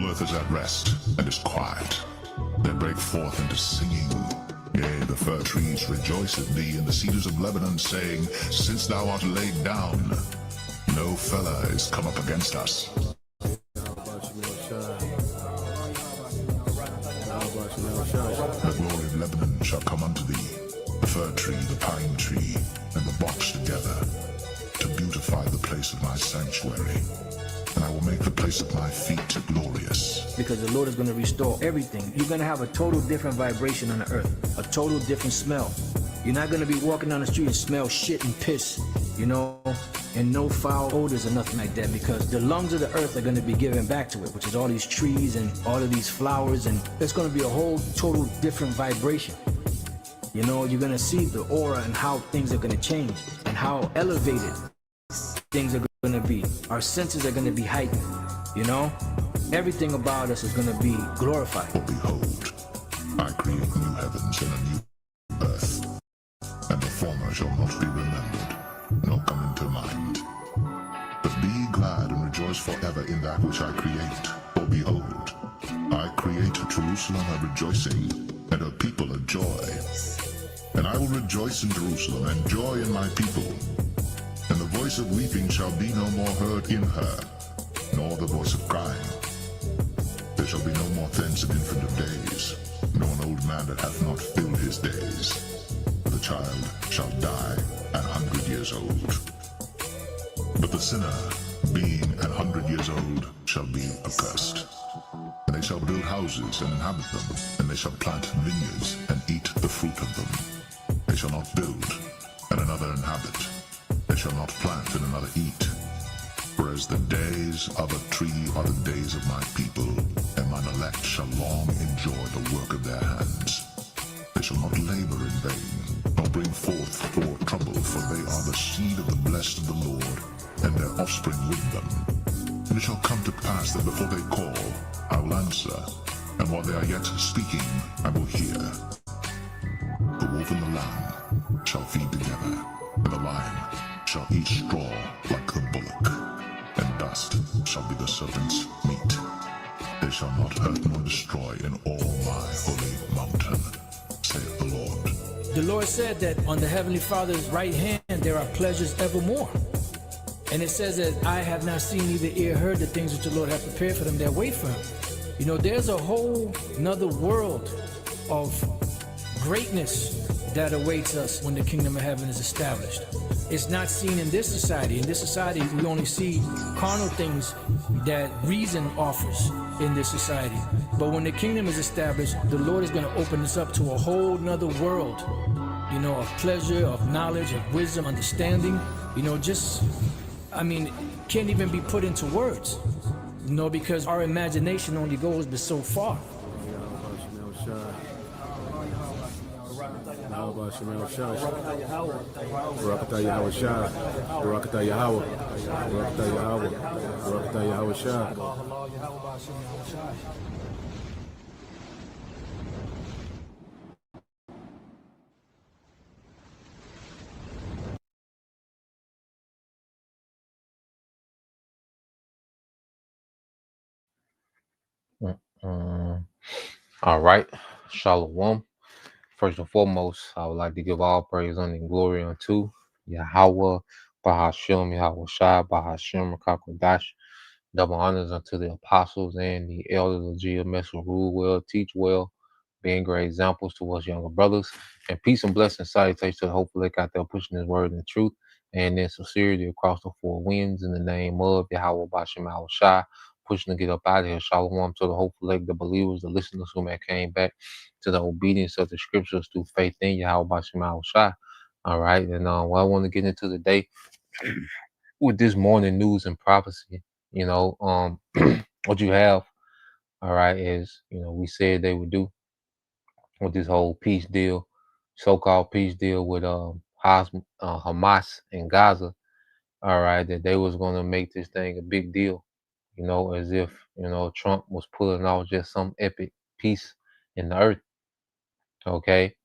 earth is at rest and is quiet. They break forth into singing. Yea, the fir trees rejoice at thee, and the cedars of Lebanon, saying, Since thou art laid down, no fella is come up against us. The glory of Lebanon shall come unto thee, the fir tree, the pine tree, and the box together, to beautify the place of my sanctuary. And I will make the place of my feet glorious. Because the Lord is going to restore everything. You're going to have a total different vibration on the earth, a total different smell. You're not going to be walking down the street and smell shit and piss, and no foul odors or nothing like that, because the lungs of the earth are going to be given back to it, which is all these trees and all of these flowers, and it's going to be a whole total different vibration. You're going to see the aura and how things are going to change and how elevated things are going to be. Our senses are going to be heightened, Everything about us is going to be glorified. For behold, I create new heavens and a new earth, and the former shall not be remembered, nor come into mind. But be glad and rejoice forever in that which I create. For behold, I create Jerusalem a rejoicing, and her people a joy. And I will rejoice in Jerusalem, and joy in my people. And the voice of weeping shall be no more heard in her, nor the voice of crying. There shall be no more thence an infant of days, nor an old man that hath not filled his days. For the child shall die 100 years old. But the sinner, being 100 years old, shall be accursed. And they shall build houses and inhabit them, and they shall plant vineyards and eat the fruit of them. They shall not build, and another inhabit. They shall not plant, and another eat. Whereas the days of a tree are the days of my people, and mine elect shall long enjoy the work of their hands. They shall not labor in vain, nor bring forth for trouble, for they are the seed of the blessed of the Lord, and their offspring with them. And it shall come to pass that before they call, I will answer, and while they are yet speaking, I will hear. The wolf and the lamb shall feed together, and the lion shall eat straw like the bullock, and dust shall be the serpent's meat. They shall not hurt nor destroy in all my holy mountain, saith the Lord. The Lord said that on the Heavenly Father's right hand there are pleasures evermore. And it says that I have not seen, neither ear heard the things which the Lord hath prepared for them that wait for him. There's a whole another world of greatness that awaits us when the kingdom of heaven is established. It's not seen in this society. In this society, we only see carnal things that reason offers in this society. But when the kingdom is established, the Lord is going to open us up to a whole nother world, of pleasure, of knowledge, of wisdom, understanding, can't even be put into words, because our imagination only goes but so far. All right, Shalom. First and foremost, I would like to give all praise and glory unto Yahweh, Bahashem, Yahweh Shai, Bahashem, Rakakwadash. Double honors unto the apostles and the elders of GMS who rule well, teach well, being great examples to us younger brothers. And peace and blessings, salutations to the hopeful elect out there pushing his word in the truth and in sincerity across the four winds in the name of Yahweh, Bahashem, Yahweh Shai. Pushing to get up out of here. Shalom to the hopeful elect, the believers, the listeners who may came back to the obedience of the scriptures through faith in Yahweh Bashim Al Shai. All right. And what I want to get into today with this morning news and prophecy, what you have, all right, is, we said they would do with this whole peace deal, so-called peace deal with Hamas and Gaza, all right, that they was going to make this thing a big deal. As if, Trump was pulling off just some epic peace in the earth. Okay.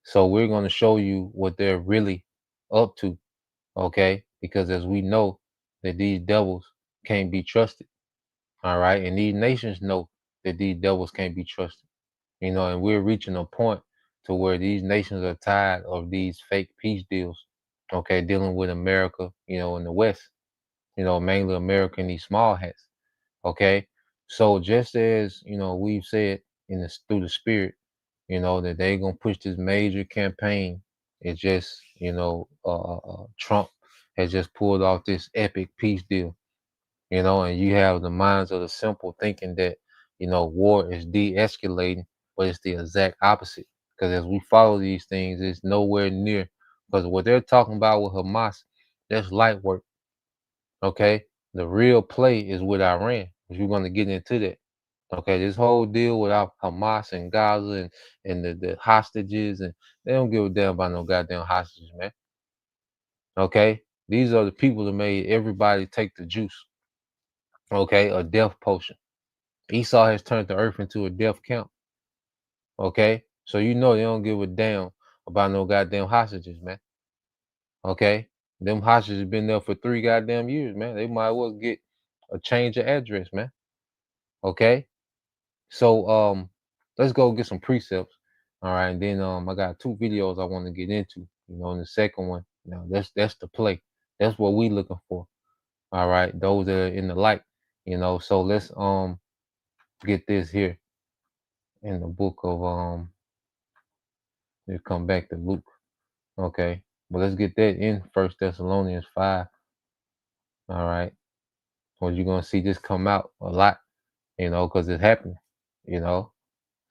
So we're going to show you what they're really up to. Okay. Because as we know that these devils can't be trusted. All right. And these nations know that these devils can't be trusted. And we're reaching a point to where these nations are tired of these fake peace deals, okay, dealing with America, in the West, mainly America and these small hats, okay. So just as we've said through the spirit, that they gonna push this major campaign. It's just Trump has just pulled off this epic peace deal, and you have the minds of the simple thinking that war is de-escalating, but it's the exact opposite. Because as we follow these things, it's nowhere near. Because what they're talking about with Hamas, that's light work. Okay, the real play is with Iran. We're going to get into that. Okay, this whole deal with Hamas and Gaza and the hostages, and they don't give a damn about no goddamn hostages, man. Okay, these are the people that made everybody take the juice. Okay, a death potion. Esau has turned the earth into a death camp. Okay, so they don't give a damn about no goddamn hostages, man. Okay, them hostages been there for 3 goddamn years, man. They might as well get a change of address, man. Okay, so let's go get some precepts. All right, and then I got 2 videos I want to get into. In the second one, that's the play. That's what we looking for. All right, those that are in the light. So let's get this here in the book of let's come back to Luke. Okay, but let's get that in First Thessalonians 5. All right, well, you're gonna see this come out a lot, because it's happening. So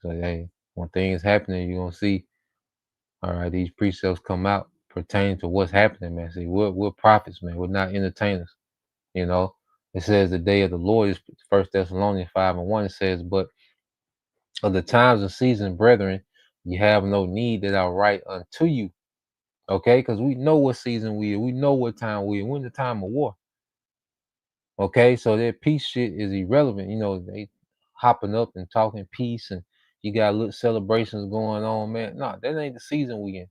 hey, when things happening, you're gonna see. All right, these precepts come out pertaining to what's happening, man. See, we're prophets, man. We're not entertainers. You know, it says the day of the Lord is First Thessalonians 5:1. It says, but of the times and seasons, brethren, you have no need that I write unto you. Okay, because we know what season we are. We know what time we are. We're in the time of war. Okay, so that peace shit is irrelevant. They hopping up and talking peace, and you got little celebrations going on, man. No, that ain't the season we in.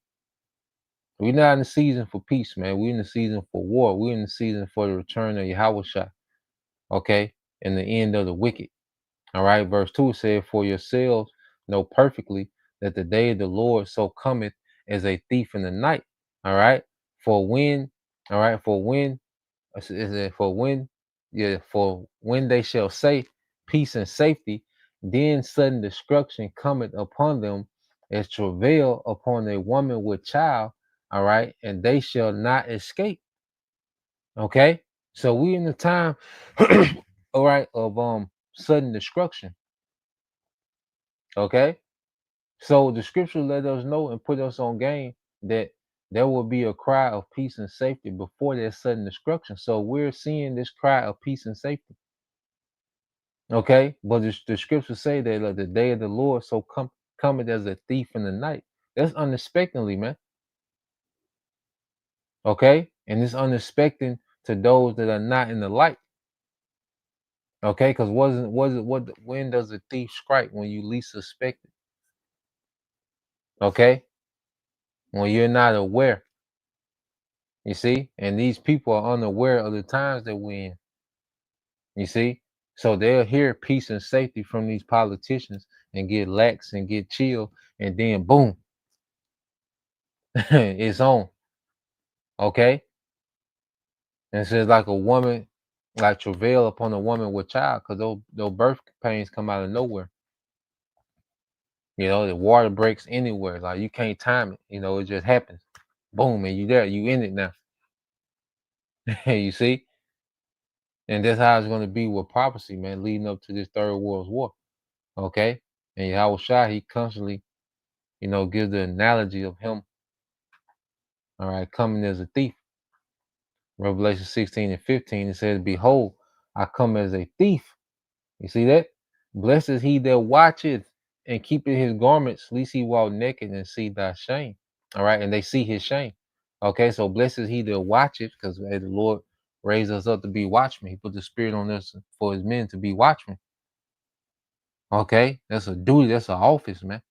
We're not in the season for peace, man. We're in the season for war. We're in the season for the return of Yahushua. Okay, and the end of the wicked. All right, verse 2 said, for yourselves know perfectly that the day of the Lord so cometh as a thief in the night. All right, for when, all right, for when they shall say peace and safety, then sudden destruction cometh upon them as travail upon a woman with child. All right, and they shall not escape. Okay, so we in the time, all right, of sudden destruction. Okay, so the scripture let us know and put us on game that there will be a cry of peace and safety before that sudden destruction. So we're seeing this cry of peace and safety. Okay, but the scriptures say that the day of the Lord so cometh as a thief in the night. That's unexpectedly, man. Okay, and it's unexpected to those that are not in the light. Okay, because when does a thief strike? When you least suspect it. Okay, when you're not aware. You see, and these people are unaware of the times that we're in. You see, so they'll hear peace and safety from these politicians and get lax and get chill, and then boom, it's on. Okay, and it's just like a woman, like travail upon a woman with child, because those birth pains come out of nowhere. The water breaks anywhere, like you can't time it. It just happens. Boom, and you there, you in it now. You see, and that's how it's going to be with prophecy, man, leading up to this third world war. Okay, and Yahushua, he constantly, gives the analogy of him, all right, coming as a thief. Revelation 16:15, it says, behold, I come as a thief. You see that? Blessed is he that watcheth and keepeth his garments, lest he walk naked and see thy shame. All right, and they see his shame. Okay, so blessed is he that watcheth, because the Lord raised us up to be watchmen. He put the spirit on us for his men to be watchmen. Okay, that's a duty, that's an office, man.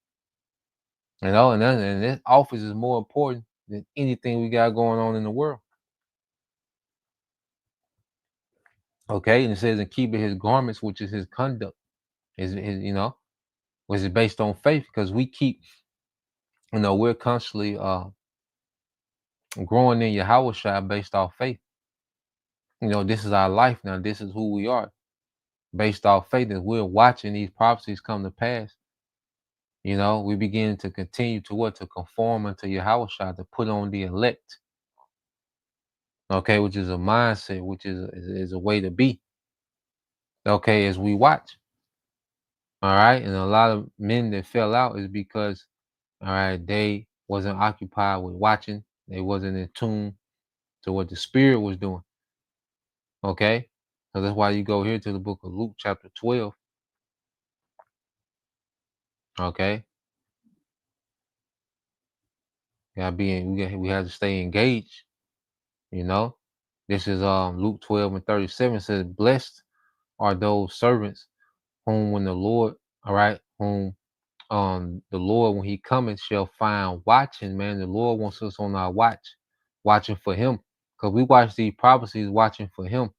And this office is more important than anything we got going on in the world. Okay, and it says, and keeping his garments, which is his conduct, is which is based on faith, because we keep, we're constantly growing in Yahweh based off faith. This is our life now. This is who we are, based off faith. And we're watching these prophecies come to pass. We begin to continue to conform unto Yahweh, to put on the elect. Okay, which is a mindset, which is a way to be. Okay, as we watch. All right, and a lot of men that fell out is because, all right, they wasn't occupied with watching. They wasn't in tune to what the Spirit was doing. Okay, so that's why you go here to the book of Luke, chapter 12. Okay, we have to stay engaged. This is Luke 12:37 says, "Blessed are those servants whom when the Lord, all right, whom the Lord when He cometh shall find watching." Man, the Lord wants us on our watch, watching for Him, because we watch these prophecies, watching for Him,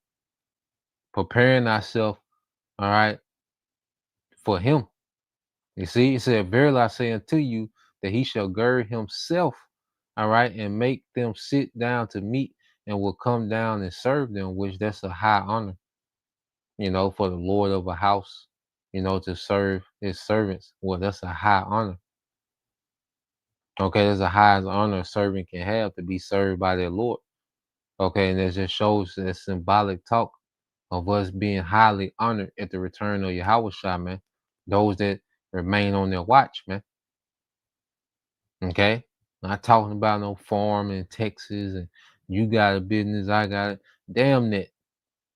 preparing ourselves, all right, for Him. You see, it said, "Verily I say unto you, that He shall gird Himself, all right, and make them sit down to meat, and will come down and serve them," which that's a high honor, for the Lord of a house, to serve His servants. Well, that's a high honor. Okay, that's the highest honor a servant can have, to be served by their Lord. Okay, and it just shows that symbolic talk of us being highly honored at the return of Yahweh Shai, man. Those that remain on their watch, man. Okay, not talking about no farm in Texas and you got a business, I got it. Damn that.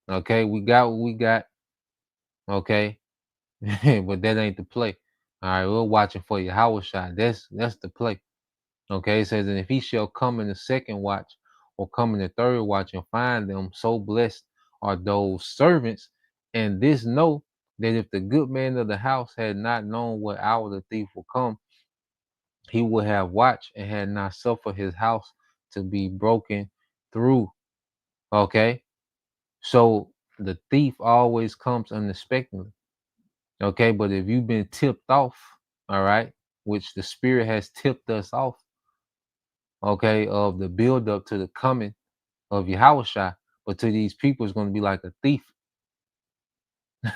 Okay, we got what we got. Okay, but that ain't the play. All right, we're watching for Yahweh Shai. That's the play. Okay, it says, "And if he shall come in the second watch, or come in the third watch, and find them, so blessed are those servants. And this know, that if the good man of the house had not known what hour the thief will come, he would have watched, and had not suffered his house to be broken through." Okay, so the thief always comes unexpectedly. Okay, but if you've been tipped off, all right, which the Spirit has tipped us off, okay, of the build up to the coming of Yahweh Shai, but to these people it's going to be like a thief.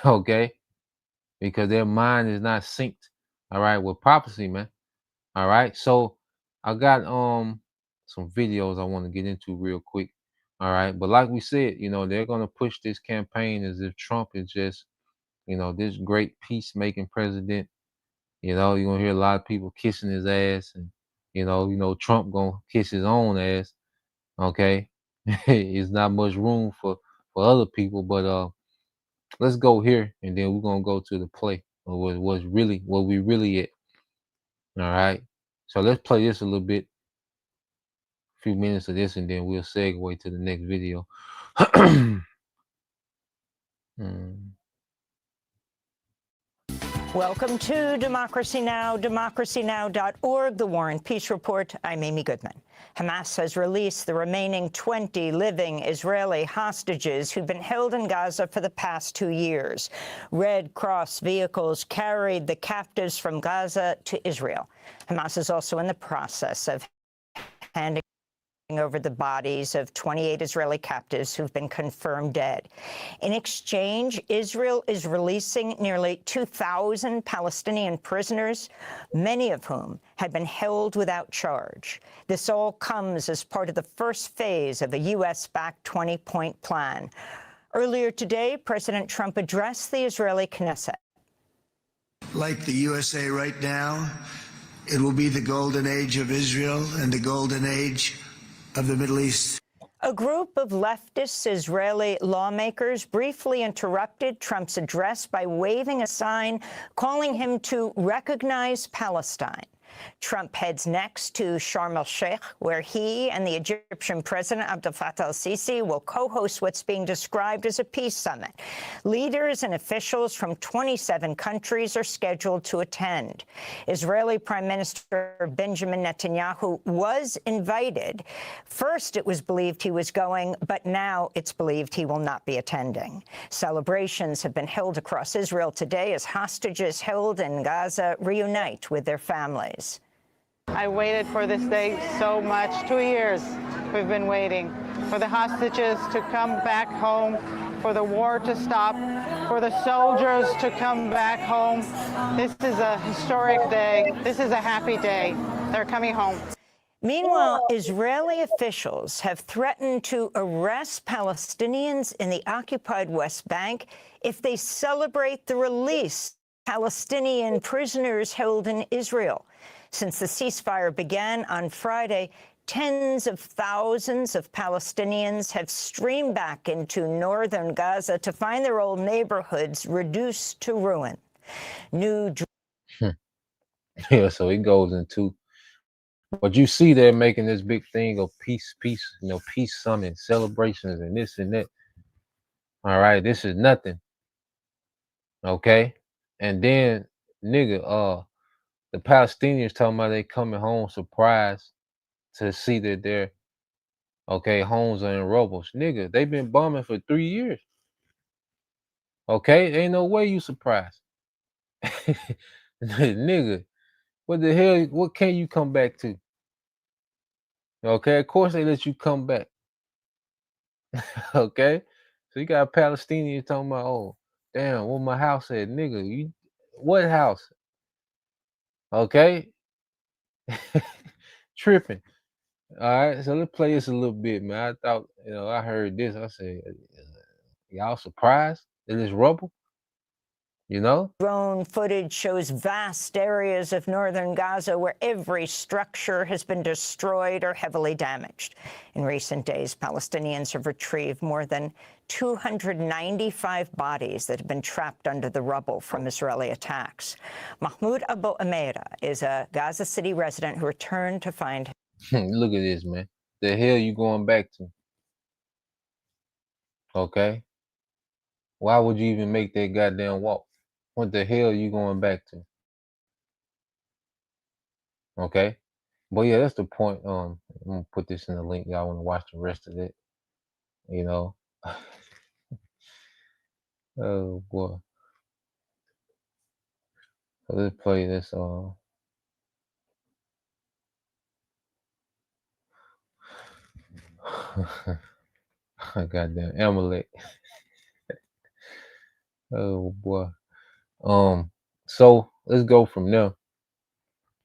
Okay, because their mind is not synced, all right, with prophecy, man. All right, so I got some videos I want to get into real quick. All right, but like we said, they're going to push this campaign as if Trump is just, this great peacemaking president. You're gonna hear a lot of people kissing his ass, and Trump gonna kiss his own ass. Okay, it's not much room for other people, but let's go here, and then we're gonna go to the play of what we really at. All right, so let's play this a little bit, a few minutes of this, and then we'll segue to the next video. Welcome to Democracy Now!, democracynow.org, The War and Peace Report. I'm Amy Goodman. Hamas has released the remaining 20 living Israeli hostages who've been held in Gaza for the past 2 years. Red Cross vehicles carried the captives from Gaza to Israel. Hamas is also in the process of handing over the bodies of 28 Israeli captives who've been confirmed dead. In exchange, Israel is releasing nearly 2,000 Palestinian prisoners, many of whom had been held without charge. This all comes as part of the first phase of a U.S.-backed 20-point plan. Earlier today, President Trump addressed the Israeli Knesset. Like the USA right now, it will be the golden age of Israel and the golden age of the Middle East. A group of leftist Israeli lawmakers briefly interrupted Trump's address by waving a sign calling him to recognize Palestine. Trump heads next to Sharm el-Sheikh, where he and the Egyptian President Abdel Fattah el-Sisi will co-host what's being described as a peace summit. Leaders and officials from 27 countries are scheduled to attend. Israeli Prime Minister Benjamin Netanyahu was invited. First, it was believed he was going, but now it's believed he will not be attending. Celebrations have been held across Israel today as hostages held in Gaza reunite with their families. I waited for this day so much. 2 years we've been waiting for the hostages to come back home, for the war to stop, for the soldiers to come back home. This is a historic day. This is a happy day. They're coming home. Meanwhile, Israeli officials have threatened to arrest Palestinians in the occupied West Bank if they celebrate the release of Palestinian prisoners held in Israel. Since the ceasefire began on Friday, tens of thousands of Palestinians have streamed back into northern Gaza to find their old neighborhoods reduced to ruin. Yeah, so it goes into, but you see they're making this big thing of peace, peace summit, celebrations, and this and that. All right, this is nothing. Okay, and then nigga, the Palestinians talking about they coming home surprised to see that their homes are in rubble. Nigga, they've been bombing for 3 years. Okay, ain't no way you surprised. Nigga, what the hell? What can you come back to? Okay, of course they let you come back. Okay, so you got Palestinians talking about, oh, damn, where my house at, nigga? You what house? Okay, tripping. All right, so let's play this a little bit, man. I thought, I heard this. I said, y'all surprised that it's rubble? Drone footage shows vast areas of northern Gaza where every structure has been destroyed or heavily damaged. In recent days, Palestinians have retrieved more than 295 bodies that have been trapped under the rubble from Israeli attacks. Mahmoud Abu Amira is a Gaza City resident who returned to find. Look at this, man. The hell you going back to? Okay. Why would you even make that goddamn walk? What the hell you going back to? Okay. But yeah, that's the point. I'm gonna put this in the link. Y'all want to watch the rest of it. Oh boy. So let's play this goddamn Amalek. Oh boy. So let's go from there.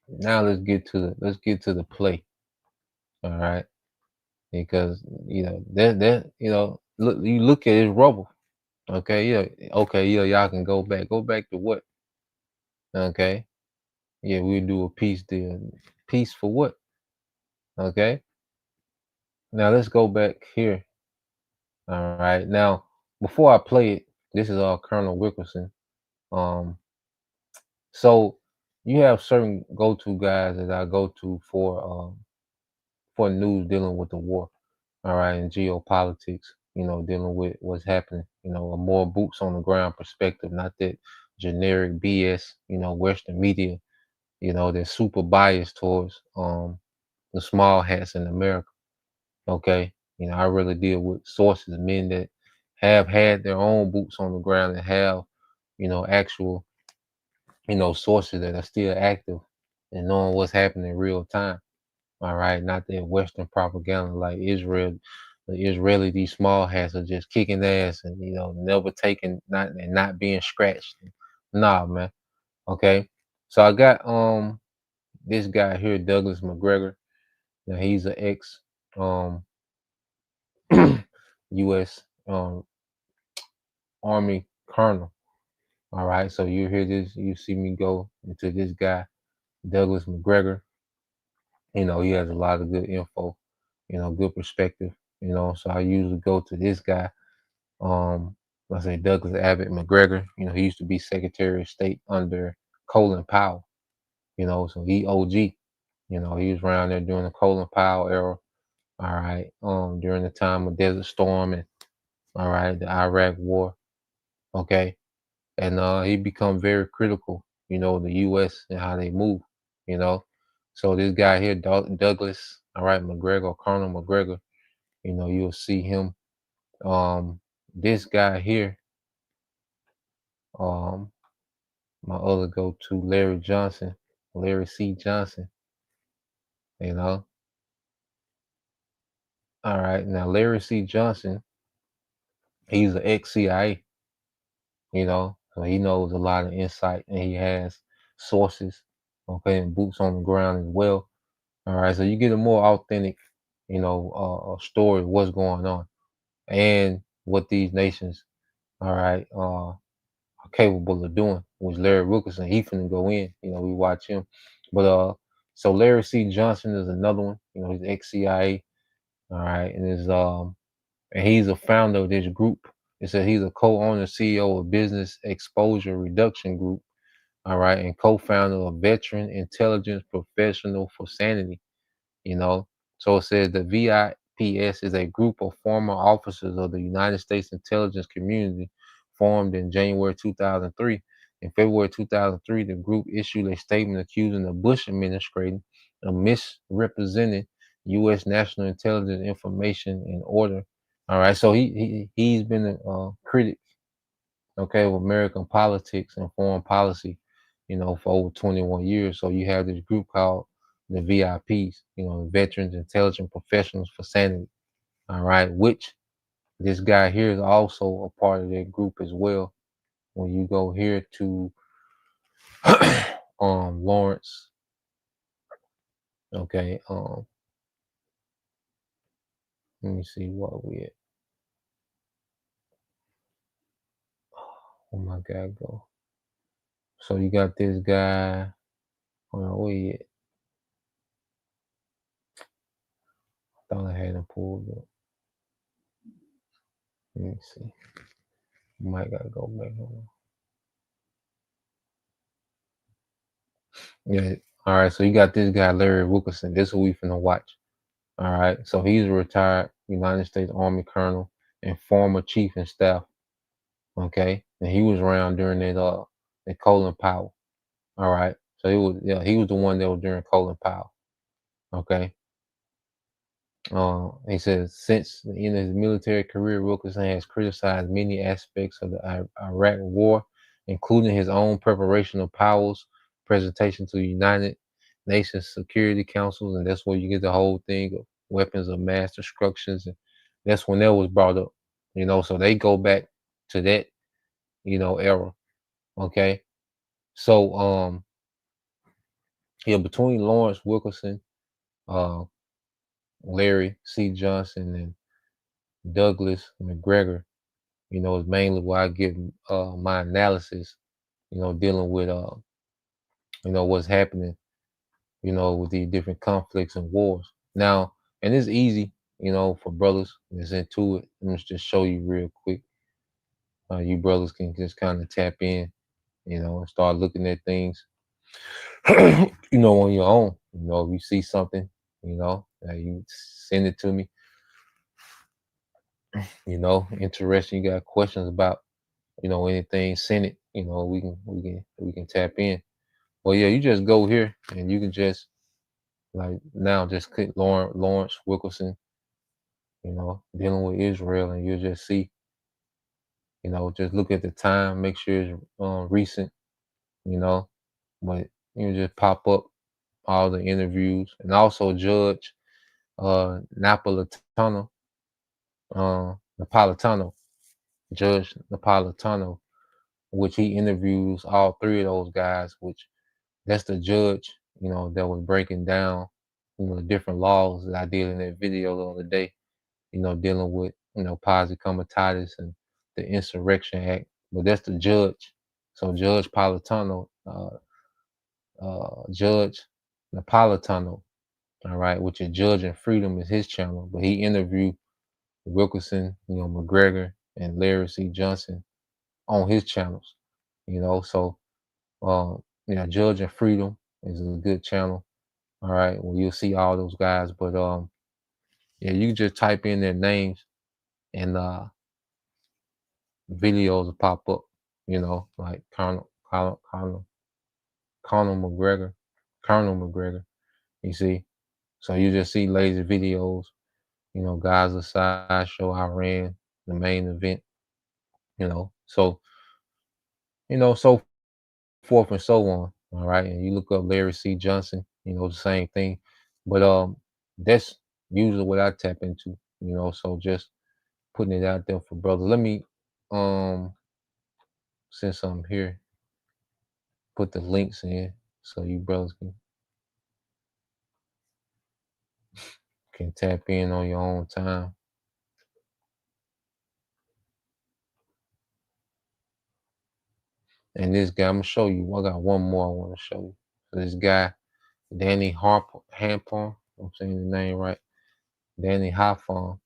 Now let's get to the play. All right. Because look at his rubble. Okay, yeah, y'all can go back. Go back to what? Okay. Yeah, we'll do a peace deal. Peace for what? Okay. Now let's go back here. All right. Now, before I play it, this is Colonel Wilkerson. So you have certain go-to guys that I go to for news dealing with the war. All right, and geopolitics, dealing with what's happening, a more boots on the ground perspective, not that generic BS, Western media, they're super biased towards the small hats in America. Okay. I really deal with sources, men that have had their own boots on the ground and have, actual, sources that are still active and knowing what's happening in real time. All right. Not that Western propaganda like Israel, these small hats are just kicking ass and, never taking, not being scratched. Nah, man. Okay. So I got this guy here, Douglas McGregor. Now he's an ex U.S. Army colonel. All right, so you hear this, you see me go into this guy, Douglas McGregor. He has a lot of good info, good perspective, so I usually go to this guy. Let's say Douglas Abbott McGregor. He used to be Secretary of State under Colin Powell. So he OG. He was around there during the Colin Powell era. All right. During the time of Desert Storm and all right, the Iraq War. Okay. And he become very critical, the US and how they move, you know. So this guy here, Douglas, all right, McGregor, Colonel McGregor, you'll see him. This guy here, um, my other go-to, Larry Johnson, Larry C. Johnson, you know. All right, now Larry C. Johnson, he's an ex-CIA, so he knows a lot of insight and he has sources, okay, and boots on the ground as well. All right, so you get a more authentic, story of what's going on and what these nations, all right, are capable of doing. Which Larry Wilkerson, he finna go in. We watch him, but so Larry C. Johnson is another one. He's ex-CIA, all right, and he's a founder of this group. It says he's a co-owner, CEO of Business Exposure Reduction Group, all right, and co-founder of Veteran Intelligence Professional for Sanity. So it says the VIPS is a group of former officers of the United States intelligence community formed in January 2003. In February 2003, the group issued a statement accusing the Bush administration of misrepresenting U.S. national intelligence information and order. All right, so he's been a critic, okay, of American politics and foreign policy, for over 21 years. So you have this group called the VIPs, Veterans Intelligent Professionals for Sanity. All right, which this guy here is also a part of that group as well. When you go here to Lawrence, okay, let me see what we at. Oh my God, go. So you got this guy. Hold on, where he at? Thought I had him pulled up. Let me see. Might gotta go back. Yeah. All right. So you got this guy, Larry Wilkerson. This is what we finna watch. All right. So he's a retired United States Army colonel and former chief of staff. Okay. And he was around during that Colin Powell. All right. So he was the one that was during Colin Powell. Okay. He says, since the end of his military career, Wilkerson has criticized many aspects of the Iraq War, including his own preparation of Powell's presentation to the United Nations Security Councils, and that's where you get the whole thing of weapons of mass destruction, and that's when that was brought up, so they go back to that, era. Okay. So, between Lawrence Wilkerson, Larry C. Johnson, and Douglas McGregor, is mainly why I give my analysis, dealing with what's happening, with these different conflicts and wars. Now, and it's easy, for brothers that's into it. Let me just show you real quick. You brothers can just kind of tap in, and start looking at things, on your own. If you see something, you send it to me. Interesting. You got questions about, anything, send it. We can tap in. Well, yeah, you just go here and you can just just click Lawrence Wilkerson, dealing with Israel, and you'll just see, just look at the time, make sure it's recent, but you just pop up all the interviews, and also Judge Napolitano, Judge Napolitano, which he interviews all three of those guys, which that's the judge, that was breaking down, the different laws that I did in that video the other day, dealing with, Posse Comitatus and the Insurrection Act. But that's the judge. So Judge Napolitano, Judge Napolitano, all right, which is Judge and Freedom is his channel. But he interviewed Wilkerson, McGregor, and Larry C. Johnson on his channels, so Judge and Freedom, is a good channel. All right, well you'll see all those guys, but yeah, you just type in their names and videos will pop up. You know, like Conor McGregor, Colonel McGregor. You see, so you just see lazy videos. You know, Gaza sideshow, Iran, the main event. You know, so so forth and so on. All right, and you look up Larry C. Johnson. You know, the same thing. But that's usually what I tap into. You know, so just putting it out there for brothers. Let me since I'm here, put the links in so you brothers can tap in on your own time. And this guy, I'm gonna show you. I got one more I want to show you. So this guy, Danny Hampon, I'm saying the name right. Danny Hawthorne.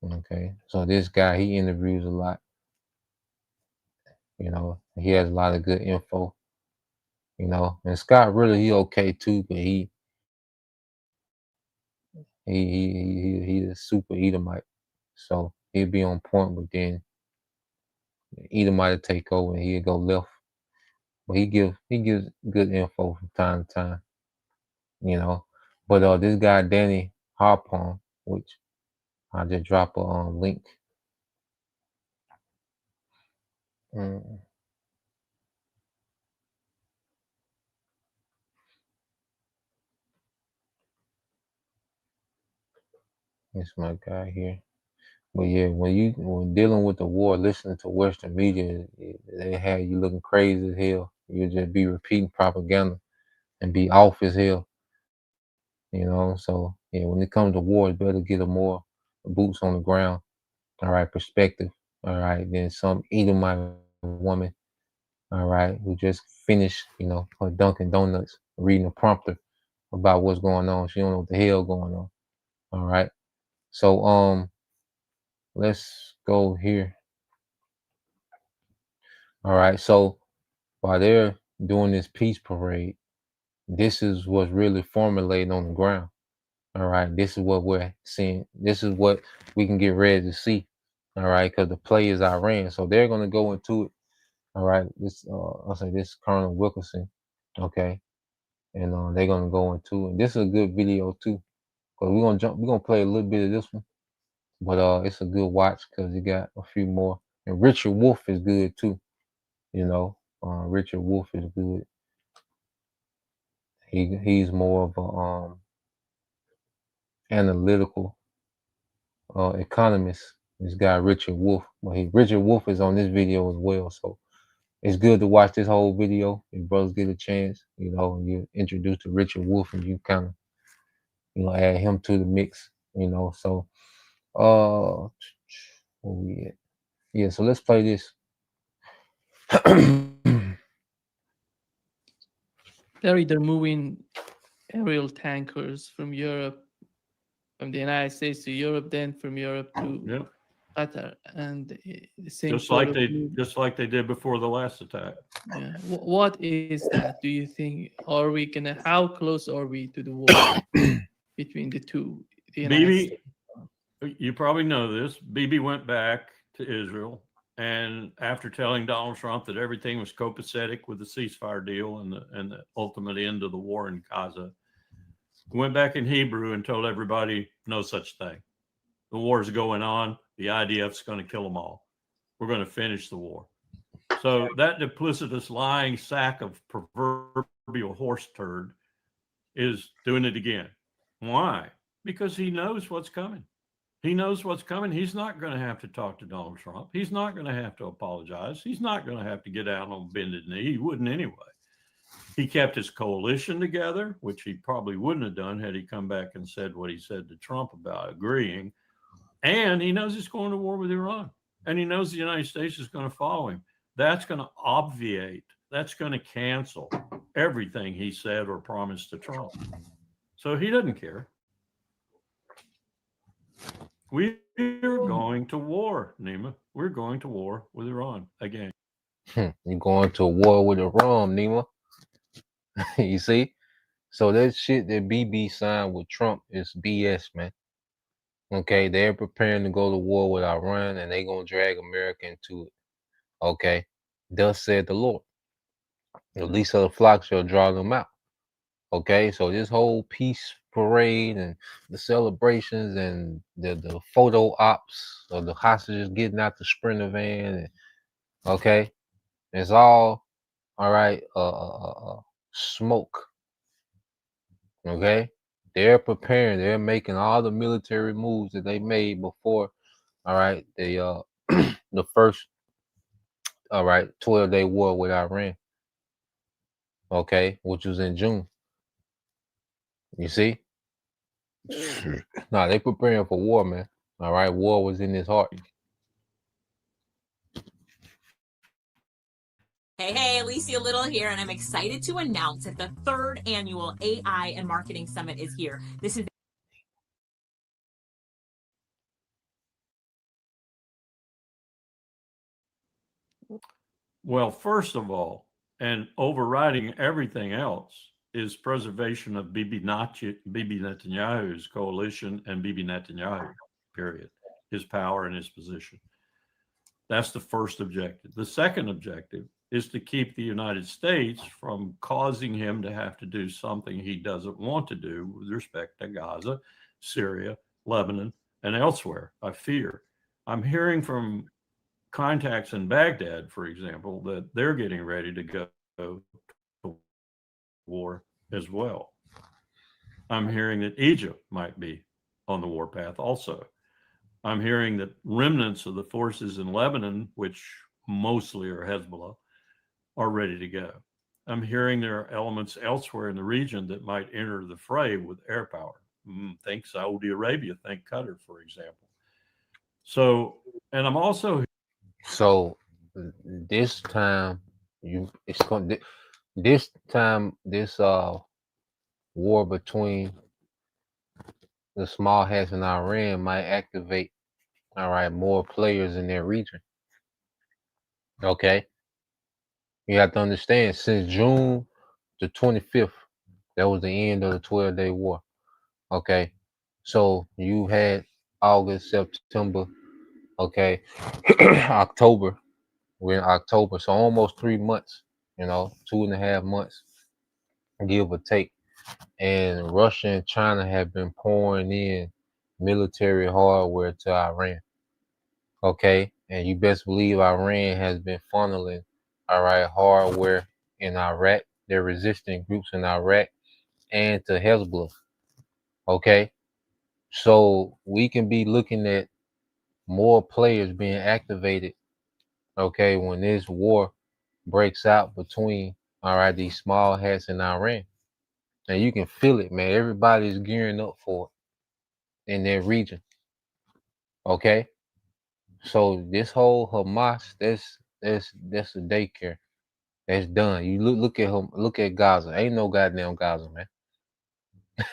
Okay, so this guy, he interviews a lot. You know, he has a lot of good info. You know, and Scott really he okay too, but he's a super Edomite, so he'll be on point. But then Edomite take over and he'll go left. But he gives good info from time to time. You know, but this guy Danny Harpon, which I just drop a link. It's my guy here. But yeah, when dealing with the war, listening to Western media, they have you looking crazy as hell. You just be repeating propaganda and be off as hell. You know, so yeah, when it comes to war, it's better get a more boots on the ground. All right, perspective. All right, than some Edomite woman. All right, who just finished, her Dunkin' Donuts, reading a prompter about what's going on. She don't know what the hell going on. All right, so let's go here. All right, so while they're doing this peace parade, this is what's really formulating on the ground. All right, this is what we're seeing. This is what we can get ready to see. All right, because the play is Iran, so they're gonna go into it. All right, I'll say this Colonel Wilkerson, okay, and they're gonna go into it. And this is a good video too, because we're gonna play a little bit of this one, but it's a good watch because you got a few more. And Richard Wolff is good too. Richard Wolff is good. He's more of a analytical economist. This guy Richard Wolff, Richard Wolff is on this video as well. So it's good to watch this whole video. If brothers get a chance, you introduce to Richard Wolff and you kind of, add him to the mix. So where we at? Yeah, so let's play this. They're moving aerial tankers from Europe, from the United States to Europe, then from Europe to Qatar, and the same just like they did before the last attack. Yeah. What is that? Do you think? How close are we to the war between the two? Bibi, you probably know this. Bibi went back to Israel, and after telling Donald Trump that everything was copacetic with the ceasefire deal and the ultimate end of the war in Gaza, went back in Hebrew and told everybody no such thing. The war is going on. The IDF's going to kill them all. We're going to finish the war. So that duplicitous lying sack of proverbial horse turd is doing it again. Why? Because he knows what's coming. He knows what's coming. He's not going to have to talk to Donald Trump. He's not going to have to apologize. He's not going to have to get out on bended knee. He wouldn't anyway. He kept his coalition together, which he probably wouldn't have done had he come back and said what he said to Trump about agreeing. And he knows he's going to war with Iran. And he knows the United States is going to follow him. That's going to obviate. That's going to cancel everything he said or promised to Trump. So he doesn't care. We are going to war, Nima. We're going to war with Iran again. You going to war with Iran, Nima. You see? So that shit that BB signed with Trump is BS, man. Okay, they're preparing to go to war with Iran and they're gonna drag America into it. Okay. Thus said the Lord. The least of the flock shall draw them out. Okay, so this whole peace parade and the celebrations and the photo ops of the hostages getting out the Sprinter van, and, okay, it's all right. Smoke. Okay, they're preparing. They're making all the military moves that they made before. All right, the the first 12-day war with Iran. Okay, which was in June. You see? Nah, they preparing for war, man. All right, war was in his heart. Hey, Alicia Little here, and I'm excited to announce that the 3rd annual AI and Marketing Summit is here. This is Well, first of all, and overriding everything else, is preservation of Bibi Netanyahu's coalition and Bibi Netanyahu, period, his power and his position. That's the first objective. The second objective is to keep the United States from causing him to have to do something he doesn't want to do with respect to Gaza, Syria, Lebanon, and elsewhere, I fear. I'm hearing from contacts in Baghdad, for example, that they're getting ready to go to war as well. I'm hearing that Egypt might be on the warpath also. I'm hearing that remnants of the forces in Lebanon, which mostly are Hezbollah, are ready to go. I'm hearing there are elements elsewhere in the region that might enter the fray with air power. Think Saudi Arabia, think Qatar, for example. So, and I'm also So this time this war between the small hats and Iran might activate more players in their region. Okay. You have to understand, since June the 25th, that was the end of the 12-day war. Okay. So you had August, September, okay, October. We're in October, so almost 3 months, 2.5 months, give or take. And Russia and China have been pouring in military hardware to Iran. Okay, and you best believe Iran has been funneling, hardware in Iraq. They're resisting groups in Iraq and to Hezbollah. Okay, so we can be looking at more players being activated. Okay, when this war breaks out between these small hats in Iran, and you can feel it, man. Everybody's gearing up for it in their region. Okay, so this whole Hamas, that's a daycare. That's done. You look at him, look at Gaza. Ain't no goddamn Gaza, man.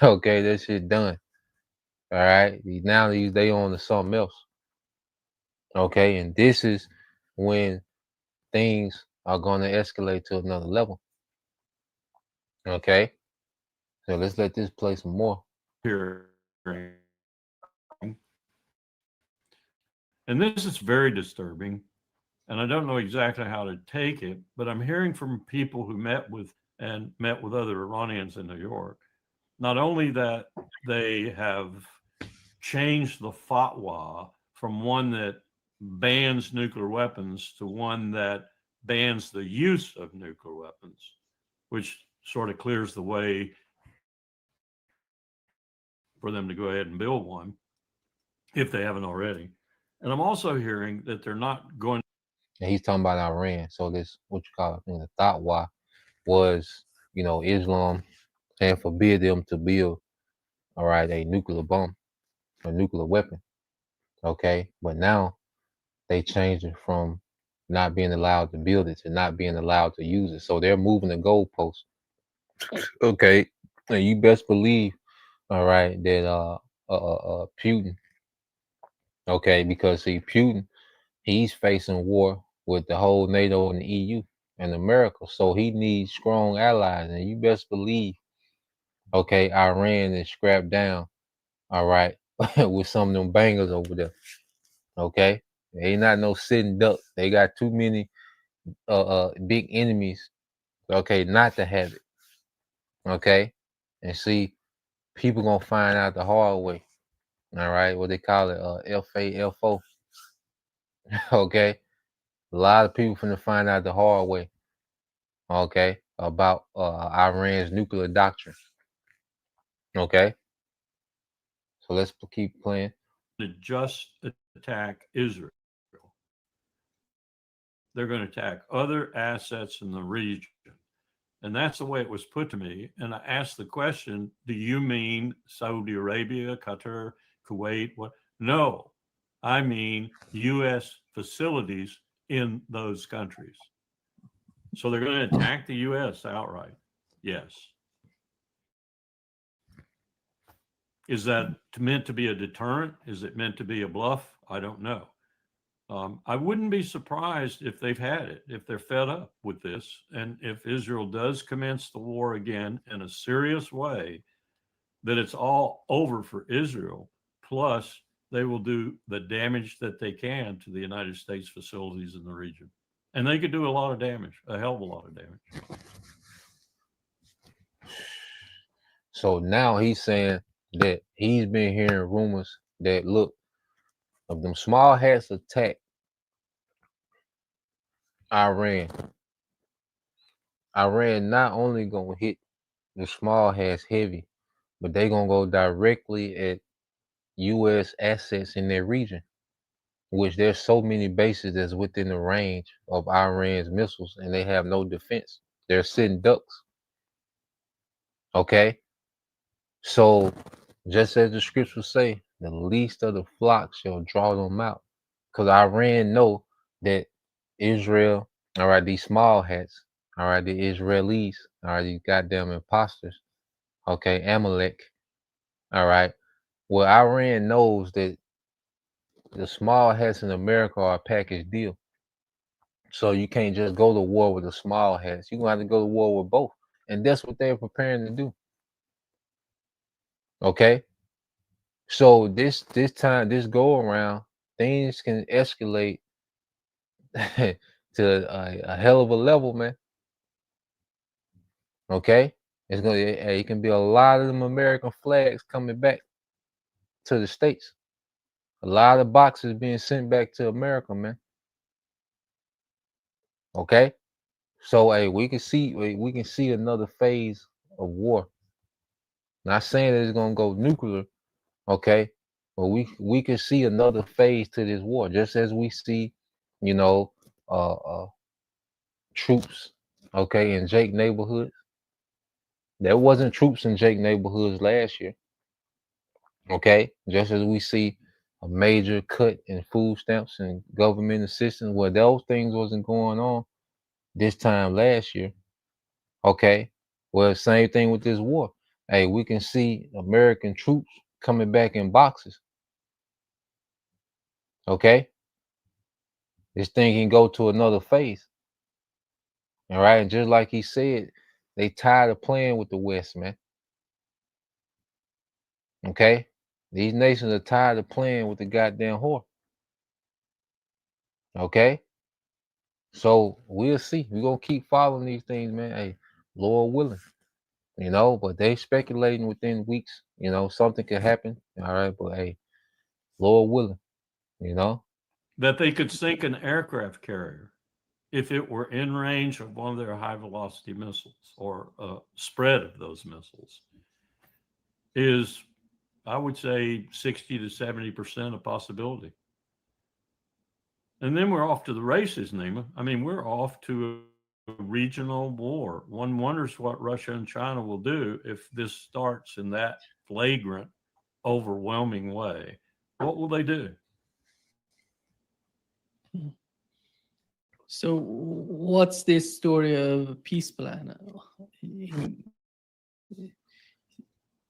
Okay, that shit done. All right, now they on to something else. Okay, and this is when things are gonna escalate to another level. Okay, so let's let this play some more. hearing, and this is very disturbing, and I don't know exactly how to take it, but I'm hearing from people who met with other Iranians in New York, not only that they have changed the fatwa from one that bans nuclear weapons to one that bans the use of nuclear weapons, which sort of clears the way for them to go ahead and build one if they haven't already. And I'm also hearing that they're not going. And he's talking about Iran. So this, what you call it, the fatwa was, Islam and forbid them to build, a nuclear bomb, a nuclear weapon. Okay, but now they changed it from not being allowed to build it to not being allowed to use it. So they're moving the goalposts. Okay, and you best believe, that Putin. Okay, because see, Putin, he's facing war with the whole NATO and the EU and America. So he needs strong allies, and you best believe, okay, Iran is strapped down, all right, with some of them bangers over there. Okay, they ain't not no sitting duck. They got too many big enemies. Okay, not to have it. Okay, and see, people gonna find out the hard way. All right, what they call it, FAFO. Okay, a lot of people finna find out the hard way. Okay, about Iran's nuclear doctrine. Okay, so let's keep playing. To just attack Israel. They're going to attack other assets in the region. And that's the way it was put to me. And I asked the question, do you mean Saudi Arabia, Qatar, Kuwait? What? No, I mean U.S. facilities in those countries. So they're going to attack the U.S. outright. Yes. Is that meant to be a deterrent? Is it meant to be a bluff? I don't know. I wouldn't be surprised if they've had it, if they're fed up with this, and if Israel does commence the war again in a serious way, that it's all over for Israel. Plus, they will do the damage that they can to the United States facilities in the region. And they could do a lot of damage, a hell of a lot of damage. So now he's saying that he's been hearing rumors that, look, of them small hats attack Iran not only gonna hit the small hats heavy, but they gonna go directly at U.S. assets in their region, which there's so many bases that's within the range of Iran's missiles, and they have no defense. They're sitting ducks. Okay, so just as the scriptures say, the least of the flock shall draw them out, because Iran know that Israel, all right, these small hats, all right, the Israelis, all right, these goddamn imposters, okay, Amalek, all right. Well, Iran knows that the small hats in America are a package deal. So you can't just go to war with the small hats. You're gonna have to go to war with both. And that's what they're preparing to do. Okay. So this time, this go around, things can escalate to a hell of a level, man. Okay, it can be a lot of them American flags coming back to the States. A lot of boxes being sent back to America, man. Okay, so hey, we can see another phase of war. Not saying that it's gonna go nuclear, okay, but we can see another phase to this war, just as we see, you know, troops, okay, in Jake neighborhoods. There wasn't troops in Jake neighborhoods last year. Okay, just as we see a major cut in food stamps and government assistance, well, those things wasn't going on this time last year. Okay, well, same thing with this war. Hey, we can see American troops coming back in boxes. Okay, this thing can go to another phase. All right, and just like he said, they tired of playing with the West, man. Okay, these nations are tired of playing with the goddamn whore. Okay, so we'll see. We're gonna keep following these things, man. Hey, Lord willing, you know, but they speculating within weeks, you know, something could happen. All right, but hey, Lord willing, you know. That they could sink an aircraft carrier if it were in range of one of their high velocity missiles or a spread of those missiles is, I would say, 60 to 70% a possibility. And then we're off to the races, Nima. I mean, we're off to a regional war. One wonders what Russia and China will do if this starts in that flagrant, overwhelming way. What will they do? So what's this story of a peace plan?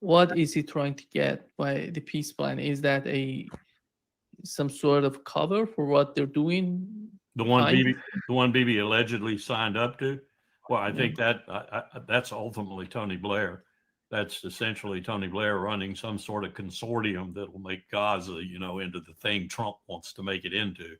What is he trying to get by the peace plan? Is that some sort of cover for what they're doing The one Kind BB, the one BB allegedly signed up to. Well, I think that's ultimately Tony Blair. That's essentially Tony Blair running some sort of consortium that will make Gaza, into the thing Trump wants to make it into,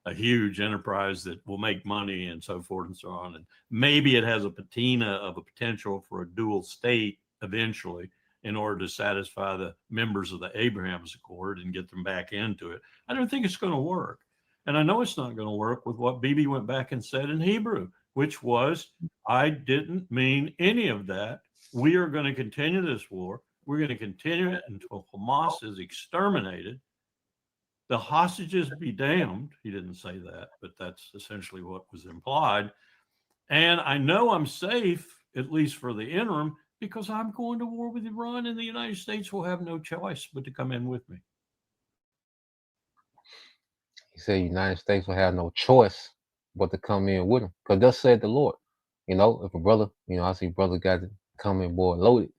a huge enterprise that will make money and so forth and so on. And maybe it has a patina of a potential for a dual state eventually in order to satisfy the members of the Abrahams Accord and get them back into it. I don't think it's going to work. And I know it's not going to work with what Bibi went back and said in Hebrew, which was, I didn't mean any of that. We are going to continue this war. We're going to continue it until Hamas is exterminated. The hostages be damned. He didn't say that, but that's essentially what was implied. And I know I'm safe, at least for the interim, because I'm going to war with Iran, and the United States will have no choice but to come in with me. He said United States will have no choice but to come in with him. Because thus said the Lord. If a brother, I see brother got to come in boy loaded,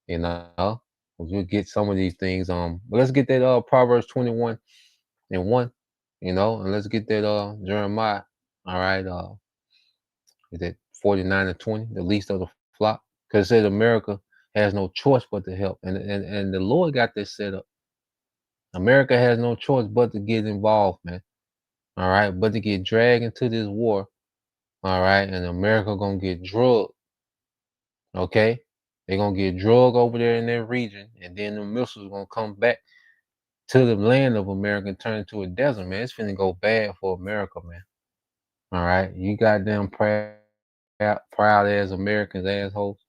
we'll get some of these things. But let's get that Proverbs 21 and 1, and let's get that Jeremiah. All right. Is it 49 and 20, the least of the flock? Because it says America has no choice but to help. And the Lord got this set up. America has no choice but to get involved, man. All right, but to get dragged into this war, all right, and America gonna get drugged. Okay, they're gonna get drugged over there in their region, and then the missiles gonna come back to the land of America and turn into a desert, man. It's finna go bad for America, man. All right, you goddamn proud as Americans, assholes.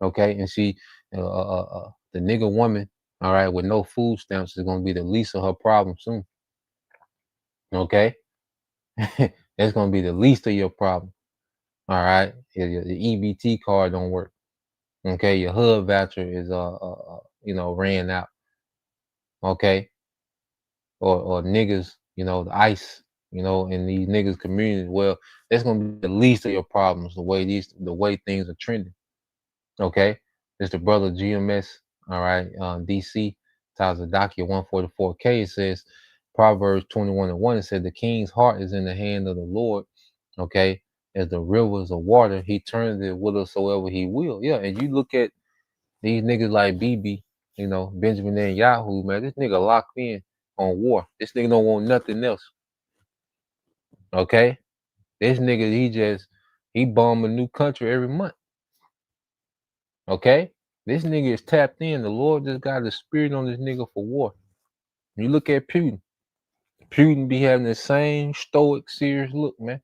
Okay, and see, the nigga woman, all right, with no food stamps is gonna be the least of her problem soon. Okay. That's gonna be the least of your problem. All right, the EBT card don't work. Okay, your HUD voucher is ran out. Okay, or niggas, the ICE, in these niggas communities. Well, that's gonna be the least of your problems. The way things are trending. Okay, it's the brother GMS. All right, DC Tazadokia 144K. It says Proverbs 21 and 1. It said the king's heart is in the hand of the Lord. Okay, as the rivers of water, he turns it whithersoever he will. Yeah, and you look at these niggas like BB, Benjamin Netanyahu, man, this nigga locked in on war. This nigga don't want nothing else. Okay, this nigga, he bomb a new country every month. Okay, this nigga is tapped in. The Lord just got the spirit on this nigga for war. You look at Putin. Putin be having the same stoic, serious look, man.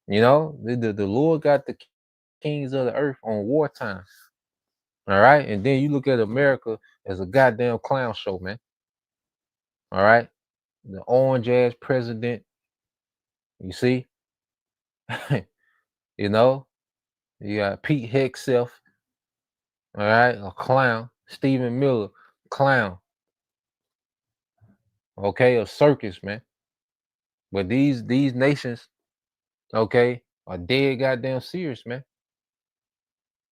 The Lord got the kings of the earth on wartime. All right, and then you look at America as a goddamn clown show, man. All right, the orange ass president. You see, you got Pete Hegseth. All right, a clown. Stephen Miller, clown. Okay, a circus, man. But these nations, okay, are dead goddamn serious, man.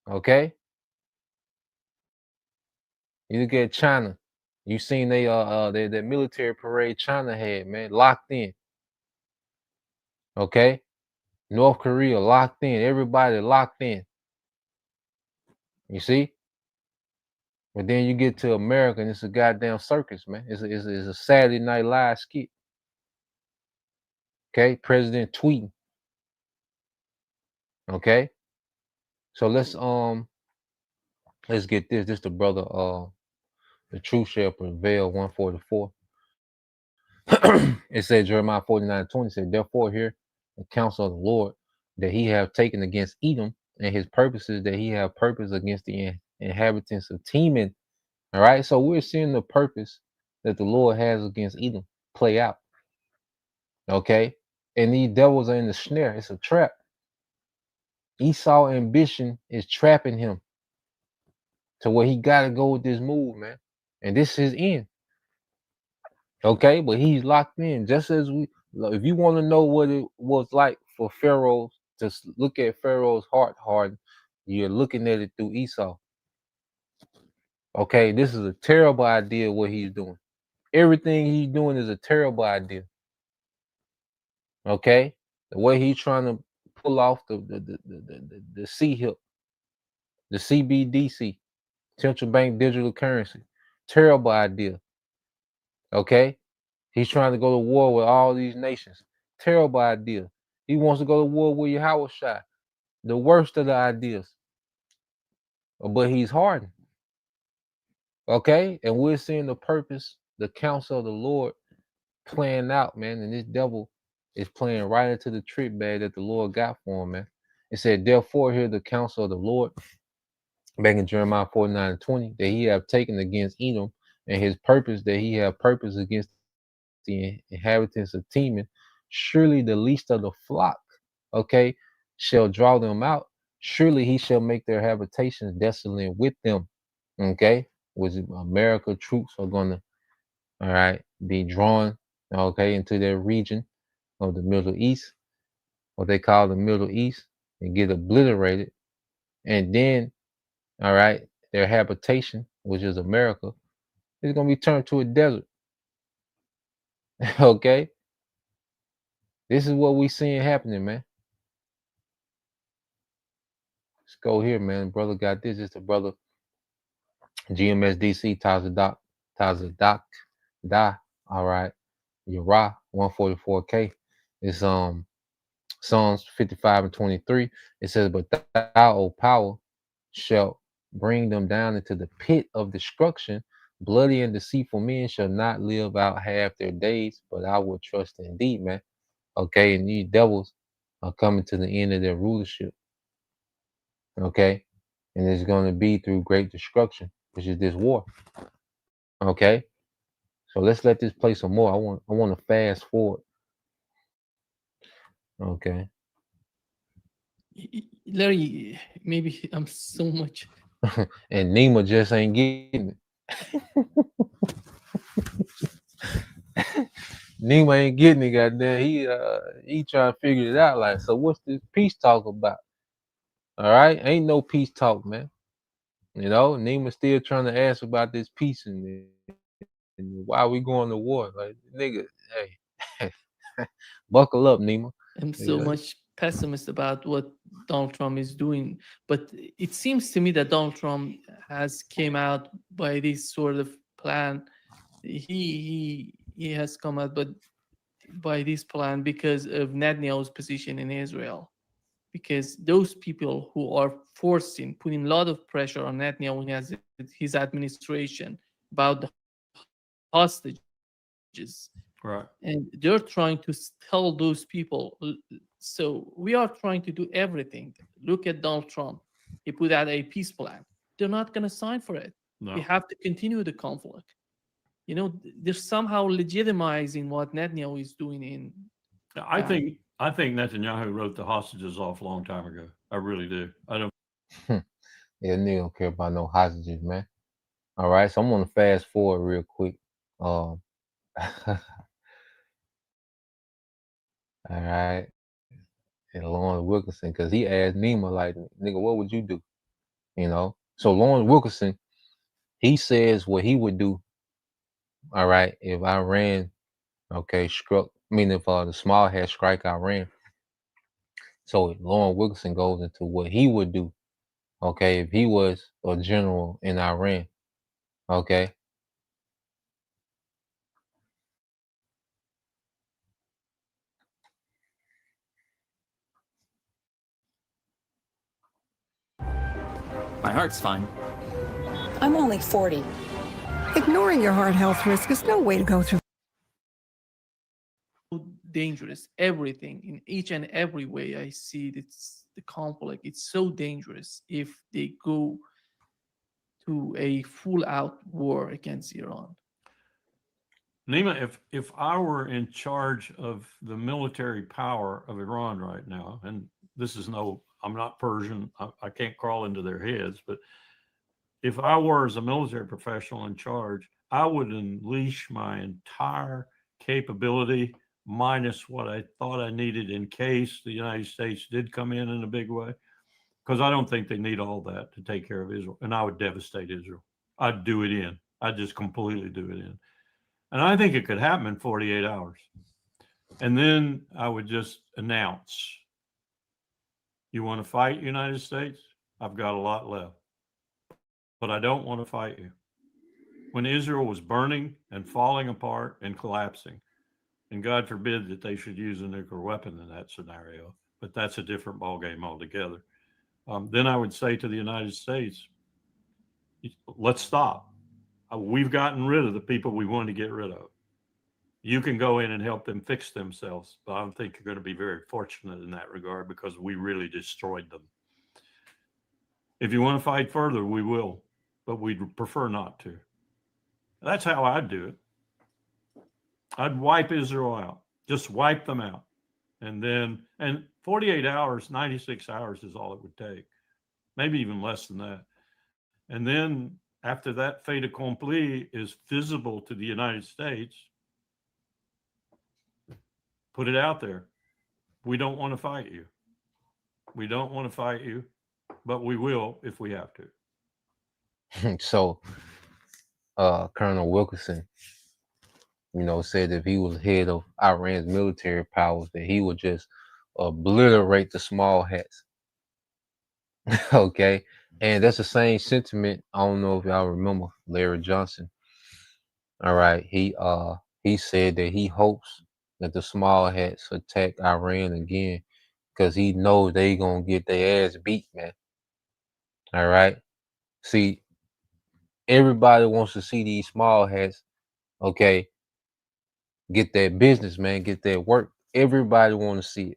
Okay. You look at China. You seen that military parade China had, man, locked in. Okay. North Korea locked in. Everybody locked in. You see? But then you get to America and it's a goddamn circus, man. It's a Saturday Night Live skit. Okay, president tweeting. Okay. So let's get this. This the brother the truth shall prevail 144. It said Jeremiah 49:20 said, therefore hear the counsel of the Lord that he have taken against Edom, and his purposes that he have purpose against the inhabitants of Teman. All right, so we're seeing the purpose that the Lord has against Edom play out. Okay, and these devils are in the snare. It's a trap. Esau ambition is trapping him to where he got to go with this move, man. And this is end. Okay, but he's locked in. Just as if you want to know what it was like for Pharaoh to look at Pharaoh's heart harden, you're looking at it through Esau. Okay, this is a terrible idea what he's doing. Everything he's doing is a terrible idea. Okay, the way he's trying to pull off the C-HIP, the CBDC, central bank digital currency, terrible idea. Okay, he's trying to go to war with all these nations. Terrible idea. He wants to go to war with Yahweh Shai. The worst of the ideas. But he's hardened. Okay, and we're seeing the purpose, the counsel of the Lord playing out, man. And this devil is playing right into the trick bag that the Lord got for him, man. It said, therefore, hear the counsel of the Lord, back in Jeremiah 49:20, that he have taken against Edom, and his purpose that he have purpose against the inhabitants of Teman. Surely the least of the flock, okay, shall draw them out. Surely he shall make their habitations desolate with them, okay, which America troops are gonna, all right, be drawn, okay, into their region of the Middle East, what they call the Middle East, and get obliterated. And then, all right, their habitation, which is America, is going to be turned to a desert. Okay? This is what we seeing happening, man. Let's go here, man. Brother got this. It's the brother GMSDC Tazadak Da. All right. Yara 144K. It's Psalms 55:23. It says, but thou, O power, shalt bring them down into the pit of destruction. Bloody and deceitful men shall not live out half their days, but I will trust in thee, man. Okay, and these devils are coming to the end of their rulership. Okay, and it's going to be through great destruction, which is this war. Okay, so let's let this play some more. I want to fast forward. Okay. Larry, maybe I'm so much. And Nima just ain't getting it. Nima ain't getting it, goddamn. He trying to figure it out. Like, so what's this peace talk about? All right, ain't no peace talk, man. You know, Nima still trying to ask about this peace and why are we going to war? Like, nigga, hey, buckle up, Nima. I'm so much pessimist about what Donald Trump is doing, but it seems to me that Donald Trump has came out by this sort of plan. He has come out, but by this plan because of Netanyahu's position in Israel, because those people who are putting a lot of pressure on Netanyahu and his administration about the hostages. Right. And they're trying to tell those people, so we are trying to do everything. Look at Donald Trump. He put out a peace plan. They're not going to sign for it. No. We have to continue the conflict. You know, they're somehow legitimizing what Netanyahu is doing in. I think Netanyahu wrote the hostages off a long time ago. I really do. I don't. Yeah, nigga don't care about no hostages, man. All right, so I'm gonna fast forward real quick. All right, and Lawrence Wilkerson, because he asked Nima, like, nigga, what would you do? You know, so Lawrence Wilkerson, he says what he would do. All right, if Iran, okay, struck, I mean, if the small had strike Iran. So Lawrence Wilkerson goes into what he would do, okay, if he was a general in Iran, okay. My heart's fine. I'm only 40. Ignoring your heart health risk is no way to go through. Dangerous, everything in each and every way. I see it's the conflict. It's so dangerous if they go to a full-out war against Iran. Nima, if I were in charge of the military power of Iran right now, and this is I'm not Persian, I can't crawl into their heads, but if I were as a military professional in charge, I would unleash my entire capability minus what I thought I needed in case the United States did come in a big way, because I don't think they need all that to take care of Israel. And I would devastate Israel. I'd do it in. I'd just completely do it in. And I think it could happen in 48 hours. And then I would just announce, you want to fight United States? I've got a lot left, but I don't want to fight you. When Israel was burning and falling apart and collapsing, and God forbid that they should use a nuclear weapon in that scenario, but that's a different ballgame altogether. Then I would say to the United States, let's stop. We've gotten rid of the people we wanted to get rid of. You can go in and help them fix themselves, but I don't think you're going to be very fortunate in that regard because we really destroyed them. If you want to fight further, we will, but we'd prefer not to. That's how I'd do it. I'd wipe Israel out, just wipe them out. And 48 hours, 96 hours is all it would take, maybe even less than that. And then after that fait accompli is visible to the United States, put it out there. We don't want to fight you. We don't want to fight you, but we will if we have to. So, Colonel Wilkerson, said if he was head of Iran's military powers, that he would just obliterate the small hats. Okay. And that's the same sentiment. I don't know if y'all remember Larry Johnson. All right. He said that he hopes that the small hats attack Iran again because he knows they gonna get their ass beat, man. All right. See, everybody wants to see these small hats, okay, get that business, man, get that work. Everybody want to see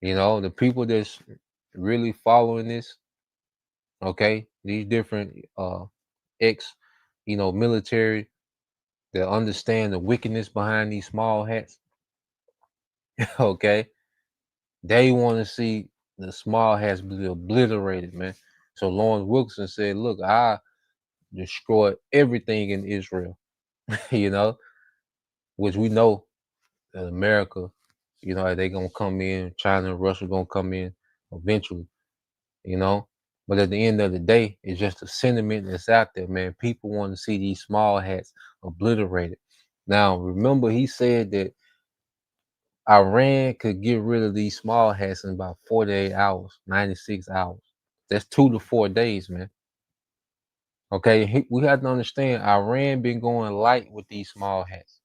it. The people that's really following this, okay, these different military that understand the wickedness behind these small hats, okay, they want to see the small hats be obliterated, man. So Lawrence Wilkerson said, look, I destroyed everything in Israel, which we know that America, they gonna come in, China and Russia gonna come in eventually, But at the end of the day, it's just a sentiment that's out there, man. People want to see these small hats obliterated. Now, remember, he said that Iran could get rid of these small hats in about 48 hours, 96 hours. That's 2 to 4 days, man. Okay, we have to understand Iran been going light with these small hats.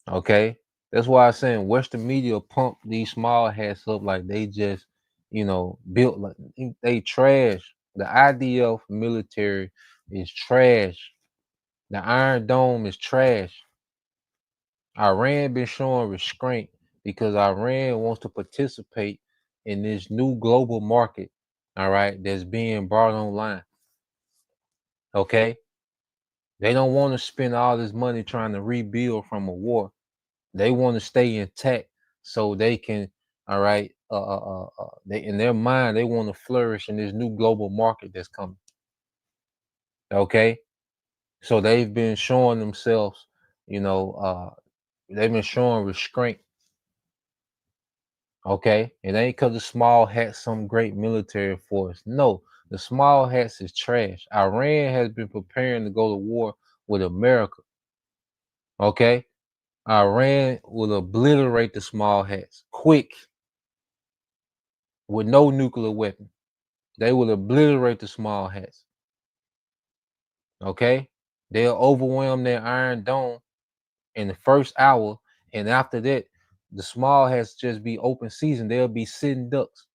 Okay, that's why I'm saying Western media pump these small hats up like they just, built like they trash. The IDF military is trash. The Iron Dome is trash. Iran been showing restraint because Iran wants to participate in this new global market, all right, that's being brought online. Okay, they don't want to spend all this money trying to rebuild from a war. They want to stay intact so they can, all right, they in their mind they want to flourish in this new global market that's coming. Okay, so they've been showing themselves, they've been showing restraint. Okay, it ain't because the small hats some great military force. No, the small hats is trash. Iran has been preparing to go to war with America. Okay, Iran will obliterate the small hats quick with no nuclear weapon. They will obliterate the small hats. Okay, they'll overwhelm their Iron Dome in the first hour, and after that, the small hats just be open season. They'll be sitting ducks,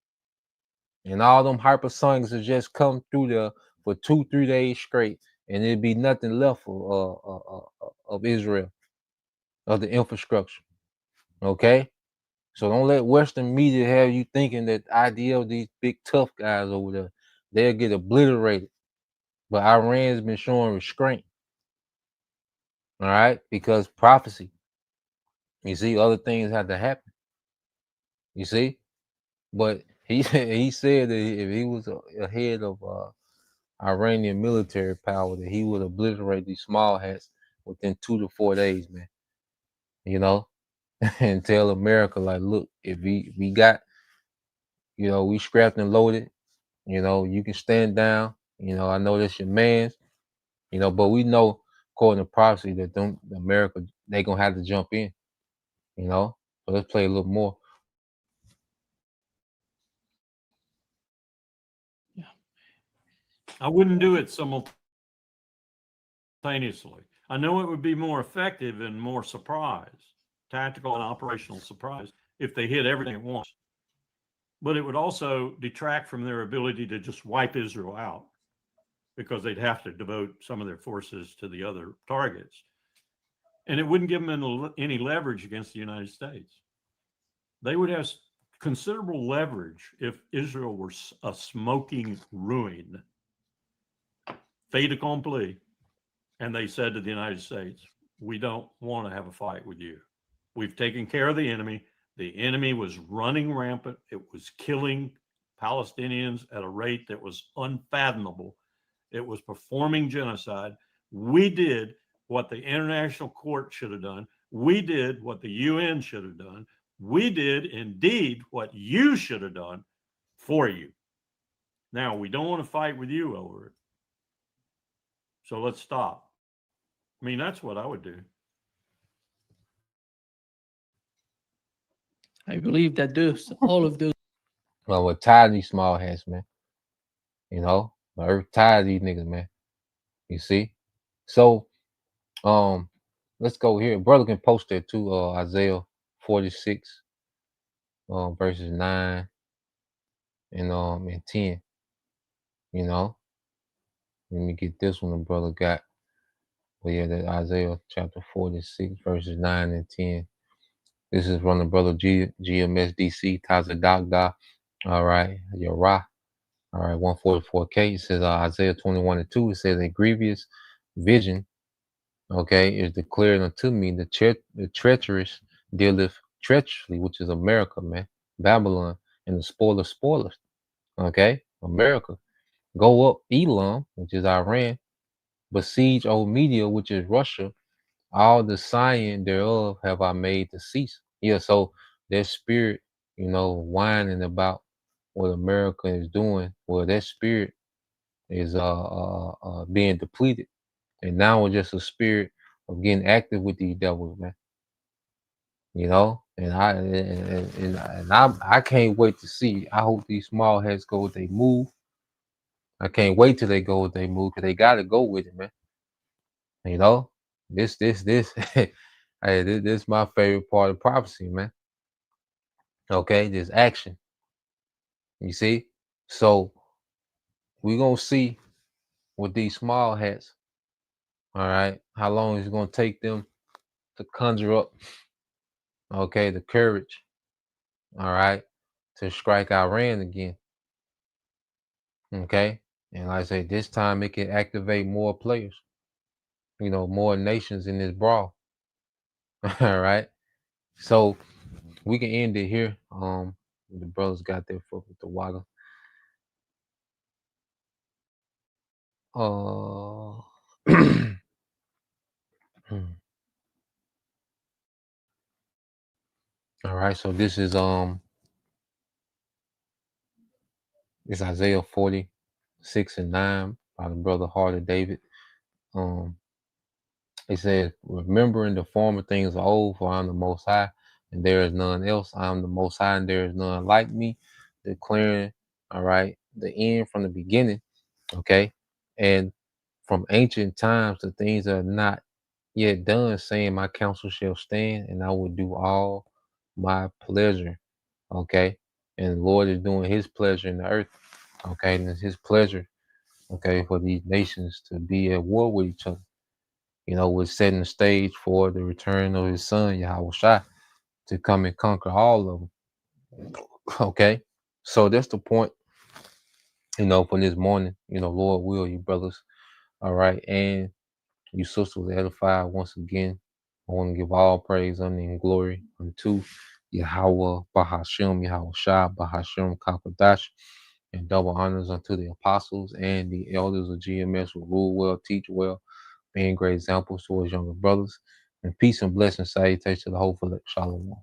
and all them hypersonics will just come through there for 2-3 days straight, and it'll be nothing left of Israel, of the infrastructure. Okay, so don't let Western media have you thinking that the idea of these big tough guys over there, they'll get obliterated. But Iran's been showing restraint. All right, because prophecy. You see, other things had to happen. You see, but he said that if he was a head of Iranian military power, that he would obliterate these small hats within 2 to 4 days, man. And tell America, like, look, if we got, we strapped and loaded, you can stand down. I know that's your man's, but we know according to prophecy that America, they gonna have to jump in. you know. So let's play a little more. I wouldn't do it simultaneously. I know it would be more effective and more surprise, tactical and operational surprise, if they hit everything at once. But it would also detract from their ability to just wipe Israel out, because they'd have to devote some of their forces to the other targets. And it wouldn't give them any leverage against the United States. They would have considerable leverage if Israel were a smoking ruin, fait accompli. And they said to the United States, we don't want to have a fight with you. We've taken care of the enemy. The enemy was running rampant. It was killing Palestinians at a rate that was unfathomable. It was performing genocide. We did what the international court should have done. We did what the UN should have done. We did indeed what you should have done for you. Now, we don't want to fight with you over it. So let's stop. I mean, that's what I would do. I believe that all of those. Well, we're tired of these small hats, man. You know, we're tired of these niggas, man. You see? So, let's go here. Brother can post that too, Isaiah 46, verses 9 and 10. You know, let me get this one the brother got. But yeah, that Isaiah chapter 46, verses 9 and 10. This is from the brother GMSDC, Tazadagda. All right, Yerah. All right, 144K. It says Isaiah 21 and 2. It says a grievous vision, okay, is declared unto me. The treacherous dealeth treacherously, which is America, man. Babylon, and the spoilers. Okay, America. Go up, Elam, which is Iran. Besiege old Media, which is Russia. All the sign thereof have I made to cease. Yeah, so that spirit, you know, whining about what America is doing, well, that spirit is being depleted. And now it's just a spirit of getting active with these devils, man. You know, and I can't wait to see. I hope these small heads go with they move. I can't wait till they go with they move, because they gotta go with it, man. You know, this hey, this is my favorite part of prophecy, man. Okay, this action. You see? So we're gonna see with these small hats, all right, how long it's gonna take them to conjure up, okay, the courage, all right, to strike Iran again. Okay. And like I say, this time it can activate more players, you know, more nations in this brawl. All right. So we can end it here. The brothers got their foot with the water. All right, so this is it's Isaiah 46 and 9 by the brother Heart of David. It says, remembering the former things of old, for I am the Most High, and there is none else. I am the Most High, and there is none like me, declaring, all right, the end from the beginning, okay, and from ancient times, the things that are not yet done, saying, my counsel shall stand, and I will do all my pleasure, okay, and the Lord is doing his pleasure in the earth, okay, and it's his pleasure, okay, for these nations to be at war with each other. You know, we're setting the stage for the return of his son, Yahweh Shai, to come and conquer all of them. Okay. So that's the point, you know, for this morning, you know, Lord will, you brothers. All right. And you sisters edified once again. I want to give all praise, honor, and glory unto Yahweh, Bahashem, Yahweh Shai, Bahashem, Kakadash, and double honors unto the apostles and the elders of GMS who rule well, teach well, being great examples towards younger brothers. And peace and blessings, salutation to the whole Shalom.